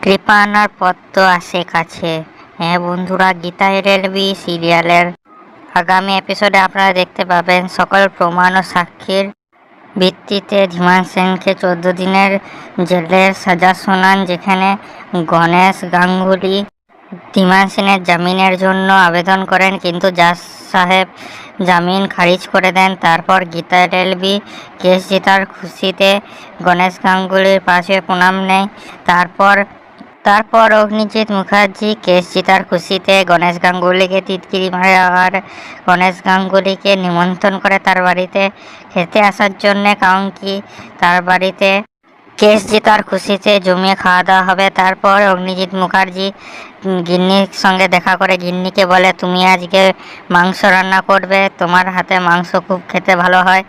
কৃপান আর পদ্ম আসে কাছে। হ্যাঁ বন্ধুরা, গীতা এলএলবি সিরিয়ালের আগামী এপিসোডে আপনারা দেখতে পাবেন সকল প্রমাণ ও সাক্ষীর ভিত্তিতে ধীমান সেনকে 14 দিনের জেলের সাজা শোনান, যেখানে গণেশ গাঙ্গুলি ধীমান সেনের জামিনের জন্য আবেদন করেন, কিন্তু জাজ সাহেব জামিন খারিজ করে দেন। তারপর গীতা এলএলবি কেস জেতার খুশিতে গণেশ গাঙ্গুলির পাশে প্রণাম নেয়। তারপর অগ্নিজিৎ মুখার্জি কেস জেতার খুশিতে গণেশ গাঙ্গুলিকে টিটকিরি মারে আর গণেশ গাঙ্গুলিকে নিমন্ত্রণ করে তার বাড়িতে খেতে আসার জন্যে, কারণ কি তার বাড়িতে কেস জেতার খুশিতে জমিয়ে খাওয়া দাওয়া হবে। তারপর অগ্নিজিৎ মুখার্জি গিন্নির সঙ্গে দেখা করে গিন্নিকে বলে, তুমি আজকে মাংস রান্না করবে, তোমার হাতে মাংস খুব খেতে ভালো হয়।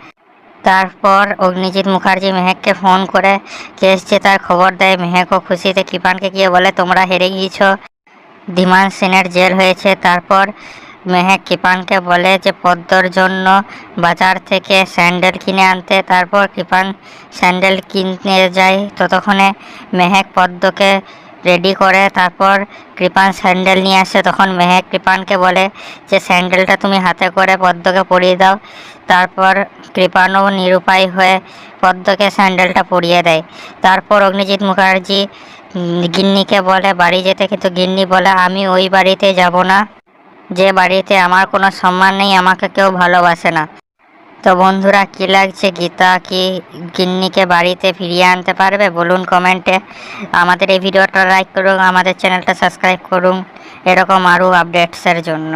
তারপর অগ্নিজিৎ মুখার্জি মেহেককে ফোন করে কেস জেতার খবর দেয়। মেহেকও খুশিতে কৃপানকে গিয়ে বলে, তোমরা হেরে গিয়েছ, ধীমান সেনের জেল হয়েছে। তারপর মেহেক কৃপানকে বলে যে পদ্মর জন্য বাজার থেকে স্যান্ডেল কিনে আনতে। তারপর কৃপান স্যান্ডেল কিনে যায়। ততক্ষণে মেহেক পদ্মকে রেডি করে। তারপর কৃপান স্যান্ডেল নিয়ে আসে। তখন মেহেক কৃপানকে বলে যে স্যান্ডেলটা তুমি হাতে করে পদ্মকে পরিয়ে দাও। তারপর কৃপানও নিরুপায় হয়ে পদ্মকে স্যান্ডেলটা পরিয়ে দেয়। তারপর অগ্নিজিৎ মুখার্জি গিন্নিকে বলে বাড়ি যেতে, কিন্তু গিন্নি বলে, আমি ওই বাড়িতে যাব না যে বাড়িতে আমার কোনো সম্মান নেই, আমাকে কেউ ভালোবাসে না। তো বন্ধুরা, কী লাগছে, গীতা কি গিন্নিকে বাড়িতে ফিরিয়ে আনতে পারবে? বলুন কমেন্টে। আমাদের এই ভিডিওটা লাইক করুন, আমাদের চ্যানেলটা সাবস্ক্রাইব করুন এরকম আরও আপডেটসের জন্য।